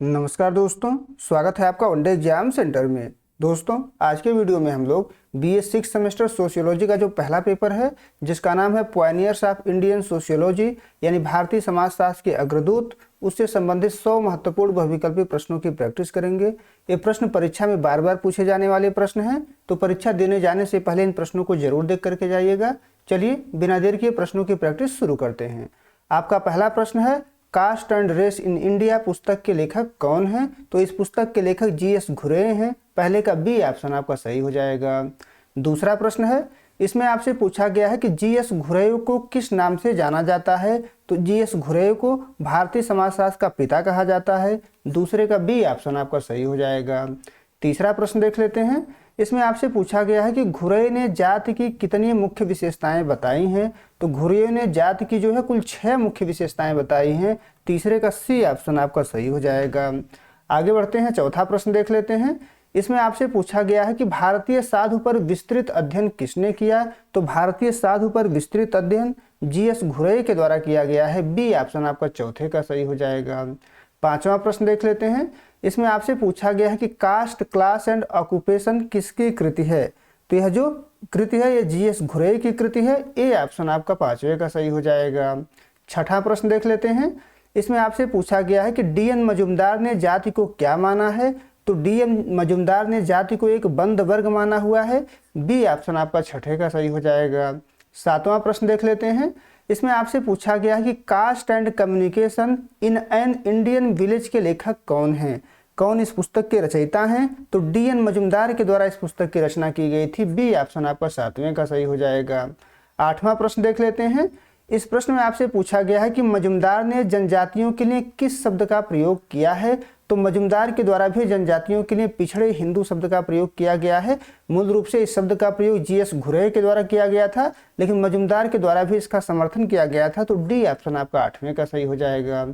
नमस्कार दोस्तों, स्वागत है आपका वनडे एग्जाम सेंटर में। दोस्तों, आज के वीडियो में हम लोग BA 6 सेमेस्टर सोशियोलॉजी का जो पहला पेपर है, जिसका नाम है पायनियर्स ऑफ इंडियन सोशियोलॉजी, यानी भारतीय समाजशास्त्र के अग्रदूत, उससे संबंधित 100 महत्वपूर्ण बहुविकल्पी प्रश्नों की प्रैक्टिस करेंगे। ये प्रश्न परीक्षा में बार बार पूछे जाने वाले प्रश्न हैं, तो परीक्षा देने जाने से पहले इन प्रश्नों को जरूर देख करके जाइएगा। चलिए बिना देर किए प्रश्नों की प्रैक्टिस शुरू करते हैं। आपका पहला प्रश्न है, caste and race in India पुस्तक के लेखक कौन हैं? तो इस पुस्तक के लेखक GS घुरे हैं। पहले का बी ऑप्शन आपका सही हो जाएगा। दूसरा प्रश्न है, इसमें आपसे पूछा गया है कि GS घुरे को किस नाम से जाना जाता है? तो GS घुरे को भारतीय समाजशास्त्र का पिता कहा जाता है। दूसरे का बी ऑप्शन आपका सही हो जाएगा। तीसरा प्रश्न देख लेते हैं। इसमें आपसे पूछा गया है कि घुरे ने जाति की कितनी मुख्य विशेषताएं बताई हैं? तो घुरे ने जाति की जो है कुल 6 मुख्य विशेषताएं बताई हैं। तीसरे का सी ऑप्शन आपका सही हो जाएगा। आगे बढ़ते हैं, चौथा प्रश्न देख लेते हैं। इसमें आपसे पूछा गया है कि भारतीय साधु पर विस्तृत अध्ययन किसने किया? तो भारतीय साधु पर विस्तृत अध्ययन GS घुरे के द्वारा किया गया है। बी ऑप्शन आपका चौथे का सही हो जाएगा। पांचवा प्रश्न देख लेते हैं। इसमें आपसे पूछा गया है कि कास्ट, क्लास एंड ऑक्यूपेशन किसकी कृति है? तो यह जो कृति है यह GS घुरे की कृति है। ए ऑप्शन आपका पांचवे का सही हो जाएगा। छठा प्रश्न देख लेते हैं। इसमें आपसे पूछा गया है कि DN मजुमदार ने जाति को क्या माना है? तो DN मजुमदार ने जाति को एक बंद वर्ग माना हुआ है। बी ऑप्शन आपका छठे का सही हो जाएगा। सातवां प्रश्न देख लेते हैं। इसमें आपसे पूछा गया है कि caste and communication in an Indian village के लेखक कौन हैं? कौन इस पुस्तक के रचयिता हैं? तो DN मजुमदार के द्वारा इस पुस्तक की रचना की गई थी। बी ऑप्शन आपका सातवें का सही हो जाएगा। आठवां प्रश्न देख लेते हैं। इस प्रश्न में आपसे पूछा गया है कि मजुमदार ने जनजातियों के लिए किस शब्द का प्रयोग किया है? तो मजुमदार के द्वारा भी जनजातियों के लिए पिछड़े हिंदू शब्द का प्रयोग किया गया है। मूल रूप से इस शब्द का प्रयोग GS घुरे के द्वारा किया गया था, लेकिन मजुमदार के द्वारा भी इसका समर्थन किया गया था। तो डी ऑप्शन आपका आठवें का सही हो जाएगा।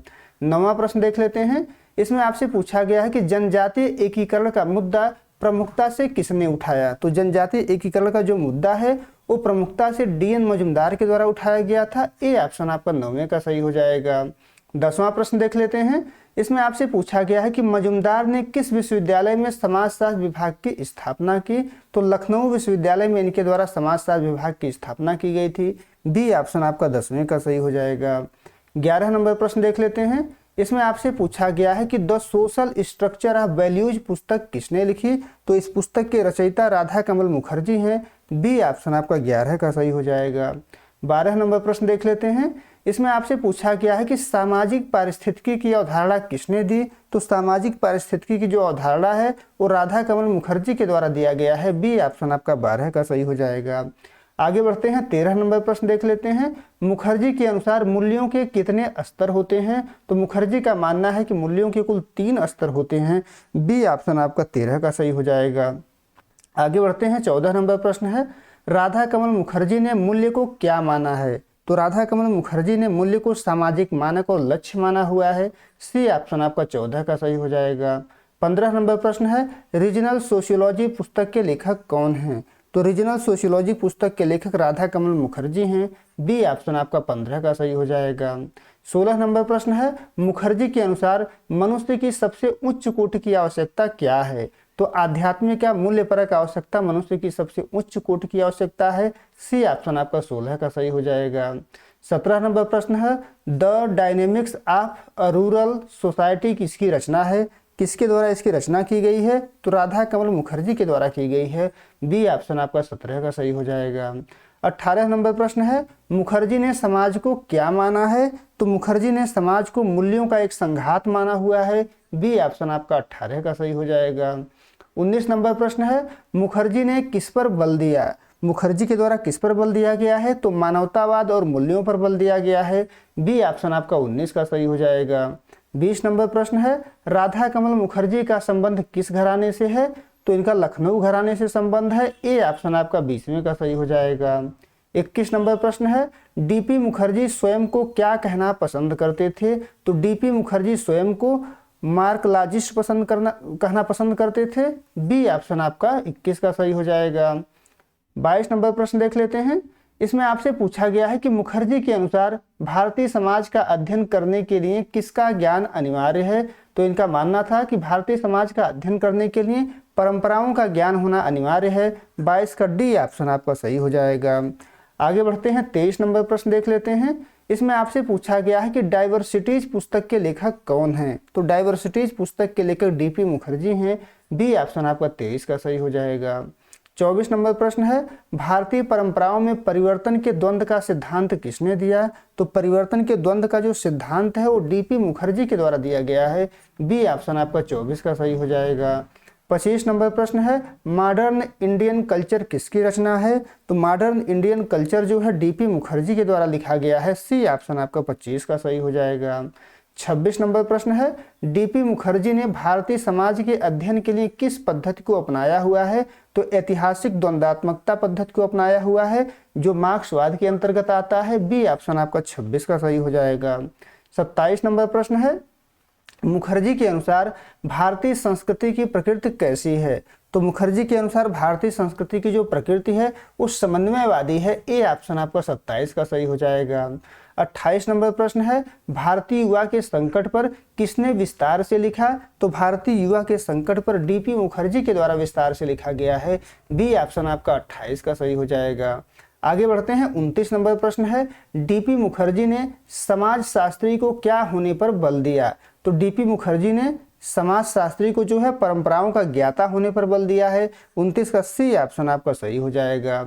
नौवां प्रश्न देख लेते हैं। इसमें आपसे पूछा गया है कि जनजातीय एकीकरण का मुद्दा प्रमुखता से किसने उठाया? तो जनजातीय एकीकरण का जो मुद्दा है वो प्रमुखता से DN मजुमदार के द्वारा उठाया गया था। ए ऑप्शन आपका 9वें का सही हो जाएगा। 10वां प्रश्न देख लेते हैं। इसमें आपसे पूछा गया है कि मजुमदार ने किस विश्वविद्यालय में समाजशास्त्र विभाग की स्थापना की? तो लखनऊ विश्वविद्यालय में इनके द्वारा समाजशास्त्र विभाग की स्थापना की गई थी। बी ऑप्शन आपका 10वें का सही हो जाएगा। 11 नंबर प्रश्न देख लेते हैं। इसमें आपसे पूछा गया है कि the social structure of values पुस्तक किसने लिखी? तो इस पुस्तक के रचयिता राधा कमल मुखर्जी हैं। बी ऑप्शन आपका 11 का सही हो जाएगा। 12 नंबर प्रश्न देख लेते हैं। इसमें आपसे पूछा गया है कि सामाजिक पारिस्थितिकी की अवधारणा किसने दी? तो सामाजिक पारिस्थितिकी की जो अवधारणा है वो राधा कमल मुखर्जी के द्वारा दिया गया है। बी ऑप्शन आपका 12 का सही हो जाएगा। आगे बढ़ते हैं, 13 नंबर प्रश्न देख लेते हैं। मुखर्जी के अनुसार मूल्यों के कितने स्तर होते हैं? तो मुखर्जी का मानना है कि मूल्यों के कुल 3 स्तर होते हैं। बी ऑप्शन आपका 13 का सही हो जाएगा। आगे बढ़ते हैं, 14 नंबर प्रश्न है, राधा कमल मुखर्जी ने मूल्य को क्या माना है? तो राधा कमल मुखर्जी ने मूल्य को सामाजिक मानक और लक्ष्य माना हुआ है। सी ऑप्शन आपका 14 का सही हो जाएगा। 15 नंबर प्रश्न है, रीजनल सोशियोलॉजी पुस्तक के लेखक कौन हैं? तो रीजनल सोशियोलॉजी पुस्तक के लेखक राधा कमल मुखर्जी हैं। बी ऑप्शन आपका 15 का सही हो जाएगा। 16 नंबर प्रश्न है, मुखर्जी के अनुसार मनुष्य की सबसे उच्च कोटि की आवश्यकता क्या है? तो आध्यात्मिक या मूल्यपरक आवश्यकता मनुष्य की सबसे उच्च कोटि की आवश्यकता है। सी ऑप्शन आपका 16 का सही हो जाएगा। 17 नंबर प्रश्न है, the dynamics of a rural society किसकी रचना है? किसके द्वारा इसकी रचना की गई है? तो राधा कमल मुखर्जी के द्वारा की गई है। बी ऑप्शन आपका 17 का सही हो जाएगा। 18 नंबर प्रश्न है, मुखर्जी ने समाज को क्या माना है? तो मुखर्जी ने समाज को मूल्यों का एक संघात माना हुआ है। बी ऑप्शन आपका 18 का सही हो जाएगा। 19 नंबर प्रश्न है, मुखर्जी ने किस पर बल दिया? मुखर्जी के द्वारा किस पर बल दिया गया है? तो मानवतावाद और मूल्यों पर बल दिया गया है। बी ऑप्शन आपका 19 का सही हो जाएगा। 20 नंबर प्रश्न है, राधा कमल मुखर्जी का संबंध किस घराने से है? तो इनका लखनऊ घराने से संबंध है। ए ऑप्शन आपका 20वें का सही हो जाएगा। 21 नंबर प्रश्न है, DP मुखर्जी स्वयं को क्या कहना पसंद करते थे? तो DP मुखर्जी स्वयं को मार्कलाजिस्ट कहना पसंद करते थे। बी ऑप्शन आपका 21 का सही हो जाएगा। 22 नंबर प्रश्न देख लेते हैं। इसमें आपसे पूछा गया है कि मुखर्जी के अनुसार भारतीय समाज का अध्ययन करने के लिए किसका ज्ञान अनिवार्य है? तो इनका मानना था कि भारतीय समाज का अध्ययन करने के लिए परंपराओं का ज्ञान होना अनिवार्य है। 22 का डी ऑप्शन आपका सही हो जाएगा। आगे बढ़ते हैं, 23 नंबर प्रश्न देख लेते हैं। इसमें आपसे पूछा गया है कि डाइवर्सिटीज पुस्तक के लेखक कौन हैं। तो डाइवर्सिटीज पुस्तक के लेखक डीपी मुखर्जी हैं। बी ऑप्शन आपका 23 का सही हो जाएगा। 24 नंबर प्रश्न है, भारतीय परंपराओं में परिवर्तन के द्वंद्व का सिद्धांत किसने दिया। तो परिवर्तन के द्वंद्व का जो सिद्धांत है वो डीपी मुखर्जी के द्वारा दिया गया है। बी ऑप्शन आपका 24 का सही हो जाएगा। 25 नंबर प्रश्न है, मॉडर्न इंडियन कल्चर किसकी रचना है। तो मॉडर्न इंडियन कल्चर जो है डीपी मुखर्जी के द्वारा लिखा गया है। सी ऑप्शन आपका 25 का सही हो जाएगा। 26 नंबर प्रश्न है, डीपी मुखर्जी ने भारतीय समाज के अध्ययन के लिए किस पद्धति को अपनाया हुआ है। तो ऐतिहासिक द्वंद्वात्मकता पद्धति को अपनाया हुआ है, जो मार्क्सवाद के अंतर्गत आता है। बी ऑप्शन आपका 26 का सही हो जाएगा। 27 नंबर प्रश्न है, मुखर्जी के अनुसार भारतीय संस्कृति की प्रकृति कैसी है। तो मुखर्जी के अनुसार भारतीय संस्कृति की जो प्रकृति है वो समन्वयवादी है। ए ऑप्शन आपका 27 का सही हो जाएगा। 28 नंबर प्रश्न है, भारतीय युवा के संकट पर किसने विस्तार से लिखा। तो भारतीय युवा के संकट पर डीपी मुखर्जी के द्वारा विस्तार से लिखा गया है। बी ऑप्शन आपका 28 का सही हो जाएगा। आगे बढ़ते हैं, 29 नंबर प्रश्न है, डीपी मुखर्जी ने समाज शास्त्री को क्या होने पर बल दिया। तो डीपी मुखर्जी ने समाज शास्त्री को जो है परंपराओं का ज्ञाता होने पर बल दिया है। 29 का सी ऑप्शन आपका सही हो जाएगा।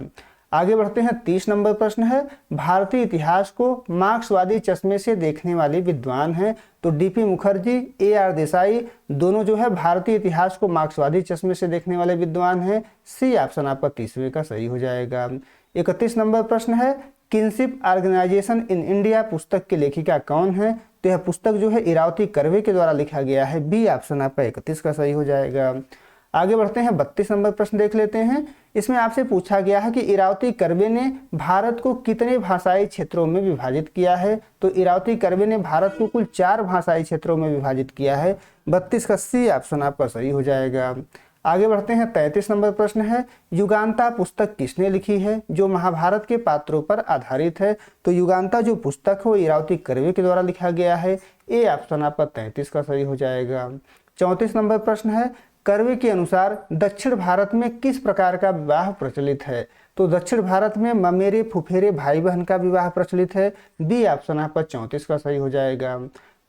आगे बढ़ते हैं, 30 नंबर प्रश्न है, भारतीय इतिहास को मार्क्सवादी चश्मे से देखने वाले विद्वान हैं। तो डीपी मुखर्जी, AR देसाई दोनों जो है भारतीय इतिहास को मार्क्सवादी चश्मे से देखने वाले विद्वान हैं। सी ऑप्शन आपका 30वें का सही हो जाएगा। 31 नंबर प्रश्न है, किनशिप ऑर्गेनाइजेशन इन इंडिया पुस्तक की लेखिका कौन है। तो यह पुस्तक जो है इरावती कर्वे के द्वारा लिखा गया है। बी ऑप्शन आपका 31 का सही हो जाएगा। आगे बढ़ते हैं, 32 नंबर प्रश्न देख लेते हैं। इसमें आपसे पूछा गया है कि इरावती कर्वे ने भारत को कितने भाषाई क्षेत्रों में विभाजित किया है। तो इरावती कर्वे ने भारत को कुल 4 भाषाई क्षेत्रों में विभाजित किया है। 32 का सी ऑप्शन आपका सही हो जाएगा। आगे बढ़ते हैं, 33 नंबर प्रश्न है, युगांता पुस्तक किसने लिखी है। जो महाभारत के पात्रों पर आधारित है। तो युगांता जो पुस्तक है वो इरावती कर्वे के द्वारा लिखा गया है। ए ऑप्शन आपका 33 का सही हो जाएगा। 34 नंबर प्रश्न है, कर्वे के अनुसार दक्षिण भारत में किस प्रकार का विवाह प्रचलित है। तो दक्षिण भारत में ममेरे फुफेरे भाई बहन का विवाह प्रचलित है। बी ऑप्शन आपका 34 का सही हो जाएगा।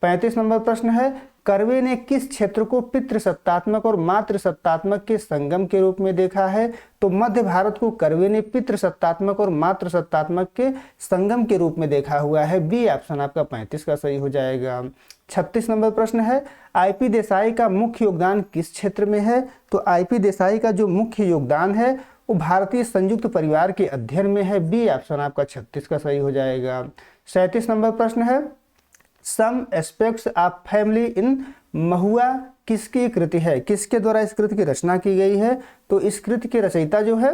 35 नंबर प्रश्न है, कर्वे ने किस क्षेत्र को पितृसत्तात्मक और मातृसत्तात्मक के संगम के रूप में देखा है। तो मध्य भारत को कर्वे ने पितृसत्तात्मक और मातृसत्तात्मक के संगम के रूप में देखा हुआ है। बी ऑप्शन आपका 35 का सही हो जाएगा। 36 नंबर प्रश्न है, आईपी देसाई का मुख्य योगदान किस क्षेत्र में है। तो आईपी देसाई का जो मुख्य योगदान है वो भारतीय संयुक्त परिवार के अध्ययन में है। बी ऑप्शन आपका 36 का सही हो जाएगा। 37 नंबर प्रश्न है, some aspects of family in महुआ किसकी कृति है। किसके द्वारा इस कृति की रचना की गई है। तो इस कृति के रचयिता जो है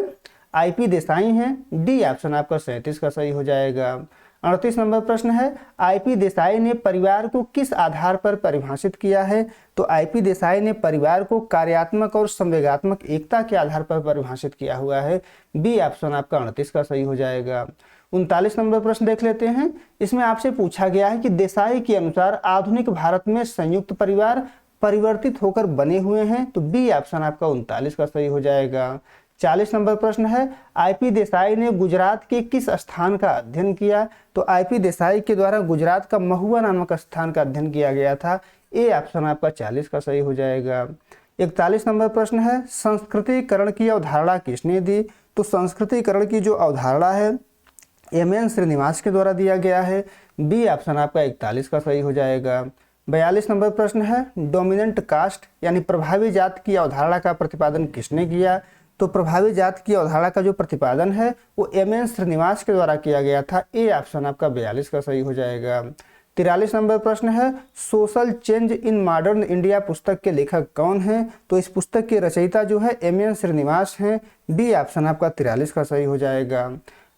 आईपी देसाई हैं। डी ऑप्शन आपका 37 का सही हो जाएगा। 38 नंबर प्रश्न है, आईपी देसाई ने परिवार को किस आधार पर परिभाषित किया है। तो आईपी देसाई ने परिवार को कार्यात्मक और संवेगात्मक एकता के आधार पर परिभाषित किया हुआ है। बी ऑप्शन आपका 38 का सही हो जाएगा। 39 नंबर प्रश्न देख लेते हैं। इसमें आपसे पूछा गया है कि देसाई के अनुसार आधुनिक भारत में संयुक्त परिवार परिवर्तित होकर बने हुए हैं। तो बी ऑप्शन आपका 39 का सही हो जाएगा। 40 नंबर प्रश्न है, आईपी देसाई ने गुजरात के किस स्थान का अध्ययन किया। तो आईपी देसाई के द्वारा गुजरात का महुआ नामक स्थान का अध्ययन किया गया था। ए ऑप्शन आपका 40 का सही हो जाएगा। 41 नंबर प्रश्न है, संस्कृतिकरण की अवधारणा किसने दी। तो संस्कृतिकरण की जो अवधारणा है MN श्रीनिवास के द्वारा दिया गया है। बी ऑप्शन आपका 41 का सही हो जाएगा। 42 नंबर प्रश्न है, डोमिनेंट कास्ट यानी प्रभावी जात की अवधारणा का प्रतिपादन किसने किया। तो प्रभावी जात की अवधारणा का जो प्रतिपादन है वो MN श्रीनिवास के द्वारा किया गया था। ए ऑप्शन आपका 42 का सही हो जाएगा। 43 नंबर प्रश्न है, social change in modern India पुस्तक के लेखक कौन हैं। तो इस पुस्तक के रचयिता जो है MN श्रीनिवास हैं। बी ऑप्शन आपका 43 का सही हो जाएगा।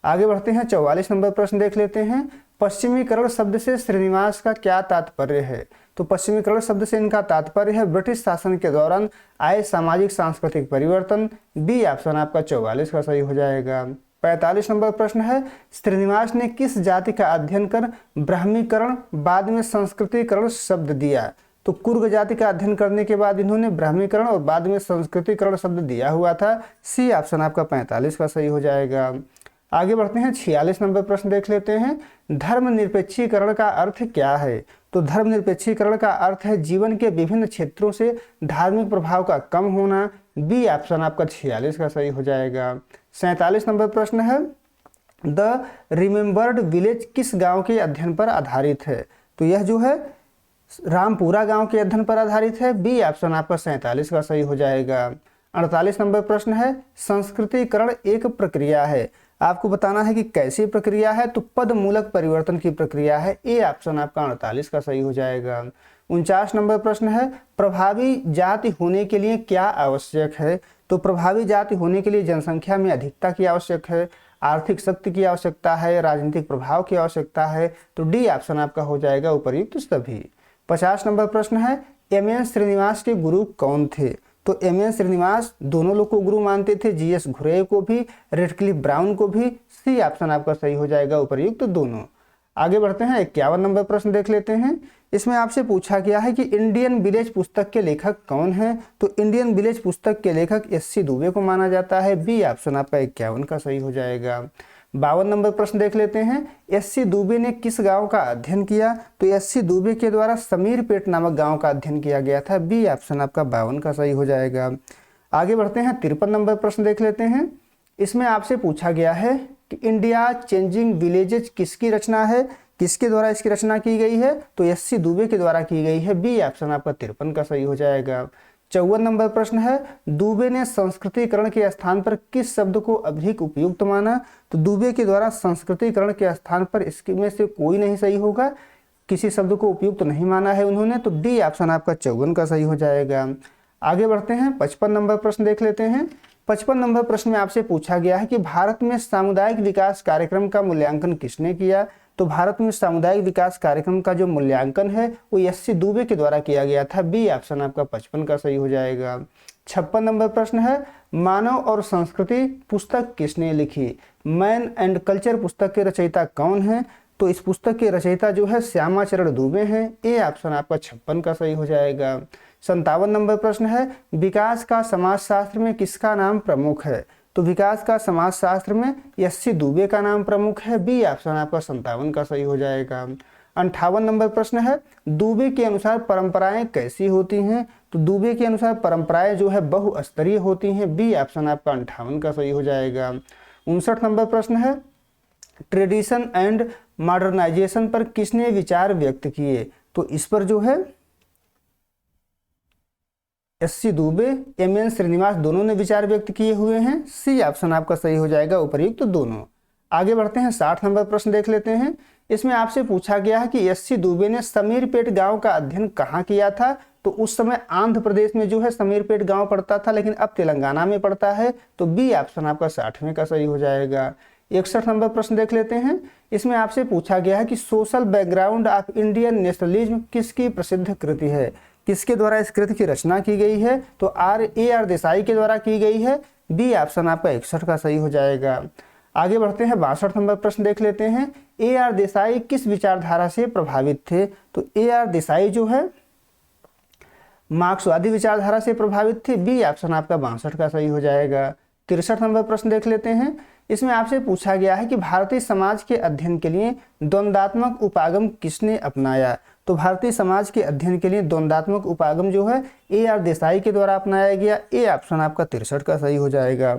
आगे बढ़ते हैं, 44 नंबर प्रश्न देख लेते हैं। पश्चिमीकरण शब्द से श्रीनिवास का क्या तात्पर्य है। तो पश्चिमीकरण शब्द से इनका तात्पर्य है ब्रिटिश शासन के दौरान आए सामाजिक सांस्कृतिक परिवर्तन। बी ऑप्शन आपका 44 का सही हो जाएगा। 45 नंबर प्रश्न है, श्रीनिवास ने किस जाति का अध्ययन कर ब्राह्मीकरण बाद में संस्कृतिकरण शब्द दिया। तो कुर्ग जाति का अध्ययन करने के बाद इन्होंने ब्राह्मीकरण और बाद में संस्कृतिकरण शब्द दिया हुआ था। सी ऑप्शन आपका 45 का सही हो जाएगा। आगे बढ़ते हैं, 46 नंबर प्रश्न देख लेते हैं। धर्मनिरपेक्षीकरण का अर्थ क्या है? तो धर्मनिरपेक्षीकरण का अर्थ है जीवन के विभिन्न क्षेत्रों से धार्मिक प्रभाव का कम होना। बी ऑप्शन आपका 46 का सही हो जाएगा। 47 नंबर प्रश्न है, द रिमेम्बर्ड विलेज किस गांव के अध्ययन पर आधारित है? तो यह जो है रामपुरा गांव के अध्ययन पर आधारित है। बी ऑप्शन आपका 47 का सही हो जाएगा। 48 नंबर प्रश्न है, संस्कृतिकरण एक प्रक्रिया है, आपको बताना है कि कैसी प्रक्रिया है? तो पद मूलक परिवर्तन की प्रक्रिया है। ए ऑप्शन आपका 48 का सही हो जाएगा। 49 नंबर प्रश्न है, प्रभावी जाति होने के लिए क्या आवश्यक है? तो प्रभावी जाति होने के लिए जनसंख्या में अधिकता की आवश्यक है, आर्थिक शक्ति की आवश्यकता है, राजनीतिक प्रभाव की आवश्यकता है। तो डी ऑप्शन आपका हो जाएगा उपर्युक्त सभी। 50 नंबर प्रश्न है, एम.एन. श्रीनिवास के गुरु कौन थे? तो एम.एन. श्रीनिवास दोनों लोग को गुरु मानते थे, जी.एस. घुरे को भी, रेडक्लिफ ब्राउन को भी। सी ऑप्शन आपका सही हो जाएगा उपर्युक्त दोनों। आगे बढ़ते हैं, 51 नंबर प्रश्न देख लेते हैं। इसमें आपसे पूछा गया है कि इंडियन विलेज पुस्तक के लेखक कौन है? तो इंडियन विलेज पुस्तक के लेखक एस.सी. दुबे को माना जाता है। बी ऑप्शन आपका 51 का सही हो जाएगा। 52 नंबर प्रश्न देख लेते हैं, एस.सी. दुबे ने किस गांव का अध्ययन किया? तो एस.सी. दुबे के द्वारा समीरपेट नामक गांव का अध्ययन किया गया था। बी ऑप्शन आपका 52 का सही हो जाएगा। आगे बढ़ते हैं, 53 नंबर प्रश्न देख लेते हैं। इसमें आपसे पूछा गया है कि इंडिया चेंजिंग विलेजेज किसकी रचना है, किसके द्वारा इसकी रचना की गई है? तो एस.सी. दुबे के द्वारा की गई है। बी ऑप्शन आपका 53 का सही हो जाएगा। 54 नंबर प्रश्न है, दुबे ने संस्कृतिकरण के स्थान पर किस शब्द को अधिक उपयुक्त माना? तो दुबे के द्वारा संस्कृतिकरण के स्थान पर इसके में से कोई नहीं सही होगा, किसी शब्द को उपयुक्त नहीं माना है उन्होंने। तो डी ऑप्शन आपका 54 का सही हो जाएगा। आगे बढ़ते हैं, 55 नंबर प्रश्न देख लेते हैं। 55 नंबर प्रश्न में आपसे पूछा गया है कि भारत में सामुदायिक विकास कार्यक्रम का मूल्यांकन किसने किया? तो भारत में सामुदायिक विकास कार्यक्रम का जो मूल्यांकन है वो एस.सी. दुबे के द्वारा किया गया था। बी ऑप्शन आपका 55 का सही हो जाएगा। 56 नंबर प्रश्न है, मानव और संस्कृति पुस्तक किसने लिखी? मैन एंड कल्चर पुस्तक के रचयिता कौन है? तो इस पुस्तक के रचयिता जो है श्यामाचरण दुबे हैं। ए ऑप्शन आपका 56 का सही हो जाएगा। 57 नंबर प्रश्न है, विकास का समाजशास्त्र में किसका नाम प्रमुख है? तो विकास का समाजशास्त्र में एस.सी. दुबे का नाम प्रमुख है। बी ऑप्शन आपका 57 का सही हो जाएगा। 58 नंबर प्रश्न है, दुबे के अनुसार परंपराएं कैसी होती हैं? तो दुबे के अनुसार परंपराएं जो है बहुस्तरीय होती हैं। बी ऑप्शन आपका 58 का सही हो जाएगा। 59 नंबर प्रश्न है, ट्रेडिशन एंड मॉडर्नाइजेशन पर किसने विचार व्यक्त किए? तो इस पर जो है एस.सी. दुबे, एम.एन. श्रीनिवास दोनों ने विचार व्यक्त किए हुए हैं। सी ऑप्शन आपका सही हो जाएगा उपर्युक्त दोनों। आगे बढ़ते हैं, 60 नंबर प्रश्न देख लेते हैं। इसमें आपसे पूछा गया है कि एस.सी. दुबे ने समीरपेट गांव का अध्ययन कहाँ किया था? तो उस समय आंध्र प्रदेश में जो है समीरपेट गांव पड़ता था, लेकिन अब तेलंगाना में पड़ता है। तो बी ऑप्शन आपका 60वें का सही हो जाएगा। 61 नंबर प्रश्न देख लेते हैं। इसमें आपसे पूछा गया है कि social background of Indian nationalism किसकी प्रसिद्ध कृति है? किसके द्वारा इस कृति की रचना की गई है? तो आर देसाई के द्वारा की गई है। बी ऑप्शन आपका 61 का सही हो जाएगा। आगे बढ़ते हैं, 62 नंबर प्रश्न देख लेते हैं। ए.आर. देसाई किस विचारधारा से प्रभावित थे? तो ए.आर. देसाई जो है मार्क्सवादी विचारधारा से प्रभावित थे। बी ऑप्शन आपका 62 का सही हो जाएगा। 63 नंबर प्रश्न देख लेते हैं। इसमें आपसे पूछा गया है कि भारतीय समाज के अध्ययन के लिए द्वंद्वात्मक उपागम किसने अपनाया? तो भारतीय समाज के अध्ययन के लिए द्वंद्वात्मक उपागम जो है ए.आर. देसाई के द्वारा अपनाया गया। ए ऑप्शन आपका 63 का सही हो जाएगा।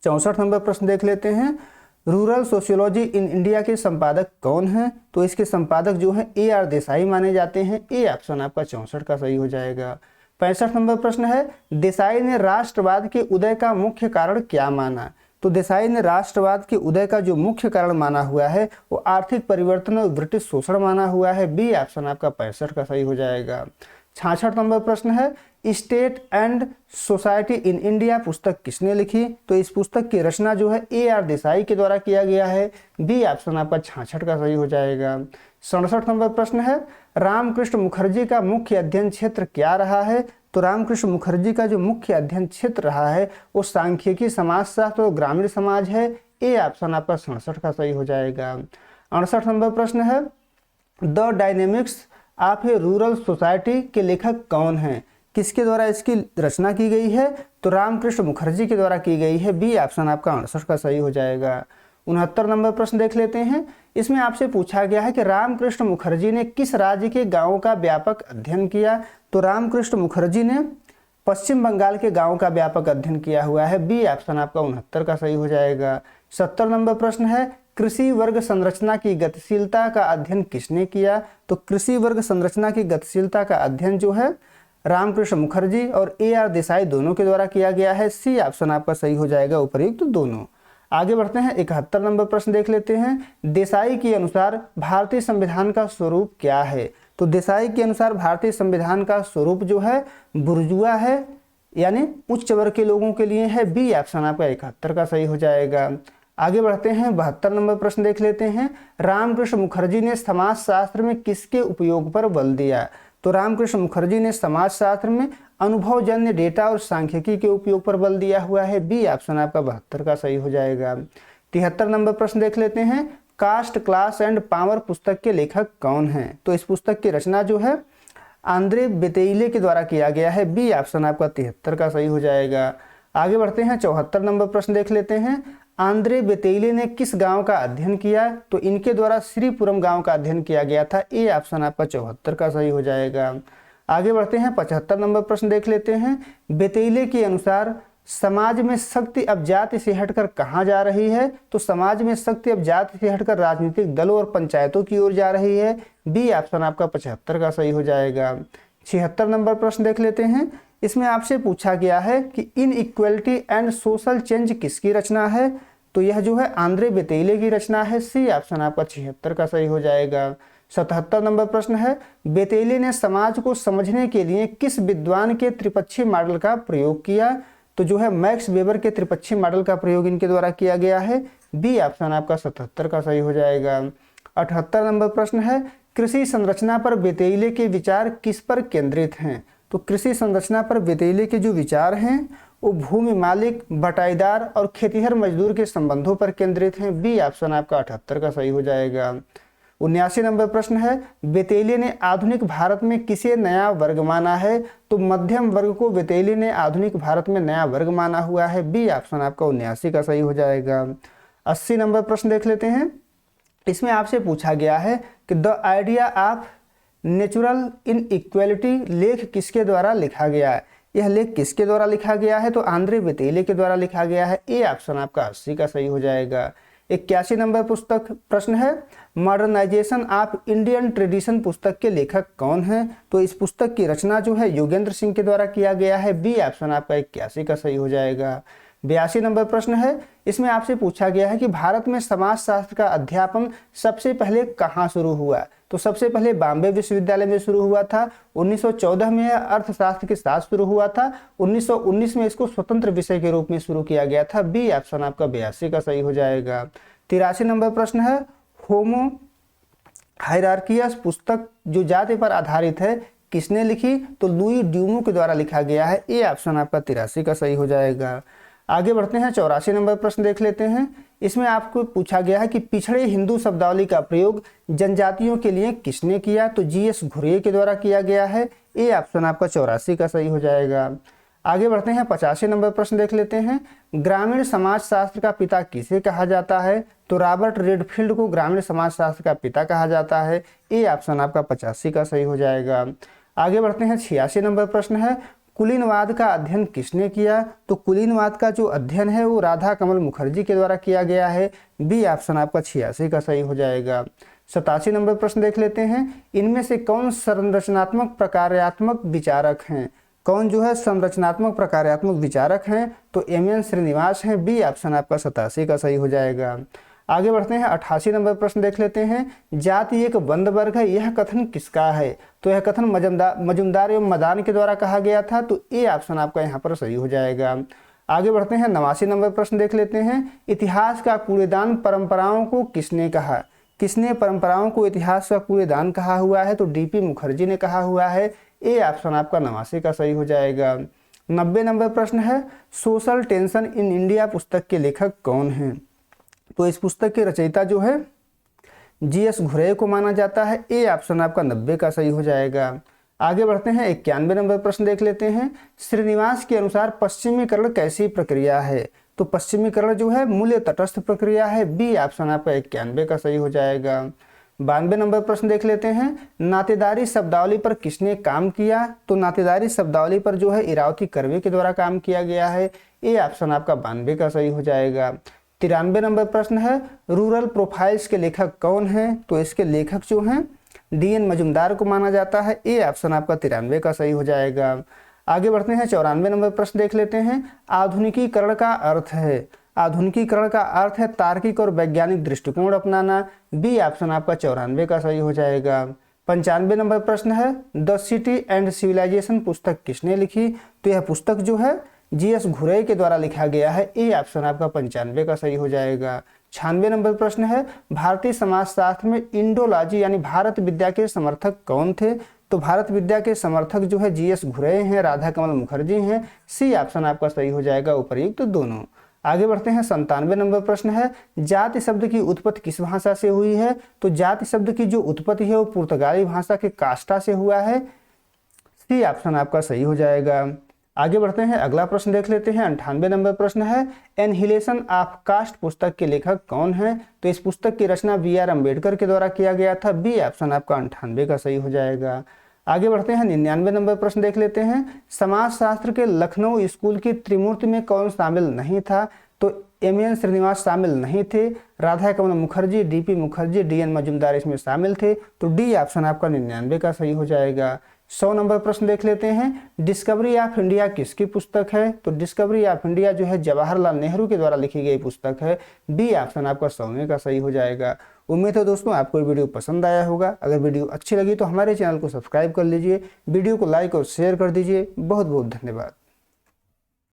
64 नंबर प्रश्न देख लेते हैं। रूरल सोशियोलॉजी इन इंडिया के संपादक कौन हैं? तो इसके संपादक जो है ए.आर. देसाई माने जाते हैं। ए ऑप्शन आपका 64 का सही हो जाएगा। 65 नंबर प्रश्न है, देसाई ने राष्ट्रवाद के उदय का मुख्य कारण क्या माना? तो देसाई ने राष्ट्रवाद के उदय का जो मुख्य कारण माना हुआ है वो आर्थिक परिवर्तन और ब्रिटिश शोषण माना हुआ है। बी ऑप्शन आपका 65 का सही हो जाएगा। 66 नंबर प्रश्न है, state and society in India पुस्तक किसने लिखी? तो इस पुस्तक की रचना जो है ए.आर. देसाई के द्वारा किया गया है। बी ऑप्शन आपका 66 का सही हो जाएगा। 67 नंबर प्रश्न है, रामकृष्ण मुखर्जी का मुख्य अध्ययन क्षेत्र क्या रहा है? तो रामकृष्ण मुखर्जी का जो मुख्य अध्ययन क्षेत्र रहा है वो सांख्यिकी, समाजशास्त्र और ग्रामीण समाज है। ए ऑप्शन आपका 67 का सही हो जाएगा। 68 नंबर प्रश्न है, द डायनेमिक्स आप ये रूरल सोसाइटी के लेखक कौन हैं? किसके द्वारा इसकी रचना की गई है? तो रामकृष्ण मुखर्जी के द्वारा की गई है। बी ऑप्शन आपका 68 का सही हो जाएगा। 69 नंबर प्रश्न देख लेते हैं। इसमें आपसे पूछा गया है कि रामकृष्ण मुखर्जी ने किस राज्य के गांवों का व्यापक अध्ययन किया? तो रामकृष्ण मुखर्जी ने पश्चिम बंगाल के गांवों का व्यापक अध्ययन किया हुआ है। बी ऑप्शन आपका 69 का सही हो जाएगा। 70 नंबर प्रश्न है, कृषि वर्ग संरचना की गतिशीलता का अध्ययन किसने किया? तो कृषि वर्ग संरचना की गतिशीलता का अध्ययन जो है रामकृष्ण मुखर्जी और AR देसाई दोनों के द्वारा किया गया है। सी ऑप्शन आपका सही हो जाएगा, उपर्युक्त दोनों। आगे बढ़ते हैं, 71 नंबर प्रश्न देख लेते हैं। देसाई के अनुसार भारतीय संविधान का स्वरूप क्या है? तो देसाई के अनुसार भारतीय संविधान का स्वरूप जो है बुर्जुआ है, यानी उच्च वर्ग के लोगों के लिए है। बी ऑप्शन आपका 71 का सही हो जाएगा। आगे बढ़ते हैं, 72 नंबर प्रश्न देख लेते हैं। रामकृष्ण मुखर्जी ने समाजशास्त्र में किसके उपयोग पर बल दिया? तो रामकृष्ण मुखर्जी ने समाजशास्त्र में अनुभवजन्य डेटा और सांख्यिकी के उपयोग पर बल दिया हुआ है। बी ऑप्शन आपका 72 का सही हो जाएगा। 73 नंबर प्रश्न देख लेते हैं। कास्ट, क्लास एंड पावर पुस्तक के लेखक कौन हैं? तो इस पुस्तक की रचना जो है आंद्रे बेतेइले के द्वारा किया गया है। बी ऑप्शन आपका 73 का सही हो जाएगा। आगे बढ़ते हैं, 74 नंबर प्रश्न देख लेते हैं। आंद्रे बेतेइले ने किस गांव का अध्ययन किया? तो इनके द्वारा श्रीपुरम गांव का अध्ययन किया गया था। ए ऑप्शन आपका 74 का सही हो जाएगा। आगे बढ़ते हैं, 75 नंबर प्रश्न देख लेते हैं। बेतेइले के अनुसार समाज में शक्ति अब जाति से हटकर कहाँ जा रही है? तो समाज में शक्ति अब जाति से हटकर राजनीतिक दलों और पंचायतों की ओर जा रही है। बी ऑप्शन आपका 75 का सही हो जाएगा। 76 नंबर प्रश्न देख लेते हैं। इसमें आपसे पूछा गया है कि इनइक्वलिटी एंड सोशल चेंज किसकी रचना है? तो यह जो है आंद्रे बेतेइले की रचना है। सी ऑप्शन आपका 76 का सही हो जाएगा। 77 नंबर प्रश्न है, बेतेइले ने समाज को समझने के लिए किस विद्वान के त्रिपक्षीय मॉडल का प्रयोग किया? तो जो है मैक्स वेबर के त्रिपक्षीय मॉडल का प्रयोग इनके द्वारा किया गया है। बी ऑप्शन आपका 77 का सही हो जाएगा। 78 नंबर प्रश्न है, कृषि संरचना पर बेतेइले के विचार किस पर केंद्रित हैं? तो कृषि संरचना पर बेतेइले के जो विचार हैं वो भूमि मालिक, बटाईदार और खेतीहर मजदूर के संबंधों पर केंद्रित हैं। बी ऑप्शन आपका 78 का सही हो जाएगा। 79 नंबर प्रश्न है, बेतेइले ने आधुनिक भारत में किसे नया वर्ग माना है? तो मध्यम वर्ग को बेतेइले ने आधुनिक भारत में नया वर्ग माना हुआ है। बी ऑप्शन आपका 79 का सही हो जाएगा। 80 नंबर प्रश्न देख लेते हैं। इसमें आपसे पूछा गया है कि the idea of natural inequality लेख किसके द्वारा लिखा गया है? यह लेख किसके द्वारा लिखा गया है? तो आंद्रे बेतेइले के द्वारा लिखा गया है। ए ऑप्शन आपका 80 का सही हो जाएगा। 81 नंबर पुस्तक प्रश्न है, मॉडर्नाइजेशन ऑफ इंडियन ट्रेडिशन पुस्तक के लेखक कौन हैं? तो इस पुस्तक की रचना जो है योगेंद्र सिंह के द्वारा किया गया है। बी ऑप्शन आपका 81 का सही हो जाएगा। 82 नंबर प्रश्न है, इसमें आपसे पूछा गया है कि भारत में समाजशास्त्र का अध्यापन सबसे पहले कहाँ शुरू हुआ? तो सबसे पहले बॉम्बे विश्वविद्यालय में शुरू हुआ था। 1914 में अर्थशास्त्र के साथ शुरू हुआ था। 1919 में इसको स्वतंत्र विषय के रूप में शुरू किया गया था। बी ऑप्शन आपका 82 का सही हो जाएगा। 83 नंबर प्रश्न है, होमो हायरार्कियस पुस्तक जो जाति पर आधारित है किसने लिखी? तो लुई ड्यूमो के द्वारा लिखा गया है। ए ऑप्शन आपका 83 का सही हो जाएगा। आगे बढ़ते हैं, 84 नंबर प्रश्न देख लेते हैं। इसमें आपको पूछा गया है कि पिछड़े हिंदू शब्दावली का प्रयोग जनजातियों के लिए किसने किया? तो GS घुरे के द्वारा किया गया है। ए ऑप्शन आपका 84 का सही हो जाएगा। आगे बढ़ते हैं, 85 नंबर प्रश्न देख लेते हैं। ग्रामीण समाजशास्त्र का पिता किसे कहा जाता है? तो रॉबर्ट रेडफील्ड को ग्रामीण समाजशास्त्र का पिता कहा जाता है। ए ऑप्शन आपका 85 का सही हो जाएगा। आगे बढ़ते हैं, 86 नंबर प्रश्न है, कुलीनवाद का अध्ययन किसने किया? तो कुलीनवाद का जो अध्ययन है वो राधा कमल मुखर्जी के द्वारा किया गया है। बी ऑप्शन आपका 86 का सही हो जाएगा। 87 नंबर प्रश्न देख लेते हैं। इनमें से कौन संरचनात्मक प्रकार्यात्मक विचारक हैं? कौन जो है संरचनात्मक प्रकार्यात्मक विचारक हैं? तो MN श्रीनिवास हैं। बी ऑप्शन आपका 87 का सही हो जाएगा। आगे बढ़ते हैं, 88 नंबर प्रश्न देख लेते हैं। जाति एक बंद वर्ग है, यह कथन किसका है? तो यह कथन मजुमदार एवं मदान के द्वारा कहा गया था। तो ए ऑप्शन आपका यहाँ पर सही हो जाएगा। आगे बढ़ते हैं, 89 नंबर प्रश्न देख लेते हैं। इतिहास का कूड़ेदान परंपराओं को किसने कहा? किसने परंपराओं को इतिहास का कूड़ेदान कहा हुआ है? तो DP मुखर्जी ने कहा हुआ है। ए ऑप्शन आपका 89 का सही हो जाएगा। 90 नंबर प्रश्न है, सोशल टेंशन इन इंडिया पुस्तक के लेखक कौन हैं? तो इस पुस्तक के रचयिता जो है GS घुरे को माना जाता है। ए ऑप्शन आपका 90 का सही हो जाएगा। आगे बढ़ते हैं, 91 नंबर प्रश्न देख लेते हैं। श्रीनिवास के अनुसार पश्चिमीकरण कैसी प्रक्रिया है? तो पश्चिमीकरण जो है मूल्य तटस्थ प्रक्रिया है। बी ऑप्शन आपका 91 का सही हो जाएगा। 92 नंबर प्रश्न देख लेते हैं। नातेदारी शब्दावली पर किसने काम किया? तो नातेदारी शब्दावली पर जो है इरावती कर्वे के द्वारा काम किया गया है। ए ऑप्शन आपका 92 का सही हो जाएगा। 93 नंबर प्रश्न है, रूरल प्रोफाइल्स के लेखक कौन है? तो इसके लेखक जो हैं DN मजुमदार को माना जाता है। ए ऑप्शन आपका 93 का सही हो जाएगा। आगे बढ़ते हैं, 94 नंबर प्रश्न देख लेते हैं। आधुनिकीकरण का अर्थ है, आधुनिकीकरण का अर्थ है तार्किक और वैज्ञानिक दृष्टिकोण अपनाना। बी ऑप्शन आपका 94 का सही हो जाएगा। 95 नंबर प्रश्न है, द सिटी एंड सिविलाइजेशन पुस्तक किसने लिखी? तो यह पुस्तक जो है GS घुरे के द्वारा लिखा गया है। ए ऑप्शन आपका 95 का सही हो जाएगा। 96 नंबर प्रश्न है, भारतीय समाजशास्त्र में इंडोलॉजी यानी भारत विद्या के समर्थक कौन थे? तो भारत विद्या के समर्थक जो है GS घुरे हैं, राधा कमल मुखर्जी हैं। सी ऑप्शन आपका सही हो जाएगा, उपर्युक्त दोनों। आगे बढ़ते हैं, 97 नंबर प्रश्न है, जाति शब्द की उत्पत्ति किस भाषा से हुई है? तो जाति शब्द की जो उत्पत्ति है वो पुर्तगाली भाषा के कास्टा से हुआ है। सी ऑप्शन आपका सही हो जाएगा। आगे बढ़ते हैं, अगला प्रश्न देख लेते हैं। 98 नंबर प्रश्न है, एनहिलेशन ऑफ कास्ट पुस्तक के लेखक कौन है? तो इस पुस्तक की रचना BR अम्बेडकर के द्वारा किया गया था। बी ऑप्शन आपका 98 का सही हो जाएगा। आगे बढ़ते हैं, 99 नंबर प्रश्न देख लेते हैं। समाजशास्त्र के लखनऊ स्कूल की त्रिमूर्ति में कौन शामिल नहीं था? तो MN श्रीनिवास शामिल नहीं थे, राधा कमल मुखर्जी, DP मुखर्जी, DN मजुमदार इसमें शामिल थे। तो डी ऑप्शन आपका 99 का सही हो जाएगा। 100 नंबर प्रश्न देख लेते हैं। डिस्कवरी ऑफ इंडिया किसकी पुस्तक है? तो डिस्कवरी ऑफ इंडिया जो है जवाहरलाल नेहरू के द्वारा लिखी गई पुस्तक है। बी ऑप्शन आपका 100वें का सही हो जाएगा। उम्मीद है दोस्तों आपको ये वीडियो पसंद आया होगा। अगर वीडियो अच्छी लगी तो हमारे चैनल को सब्सक्राइब कर लीजिए, वीडियो को लाइक और शेयर कर दीजिए। बहुत बहुत धन्यवाद।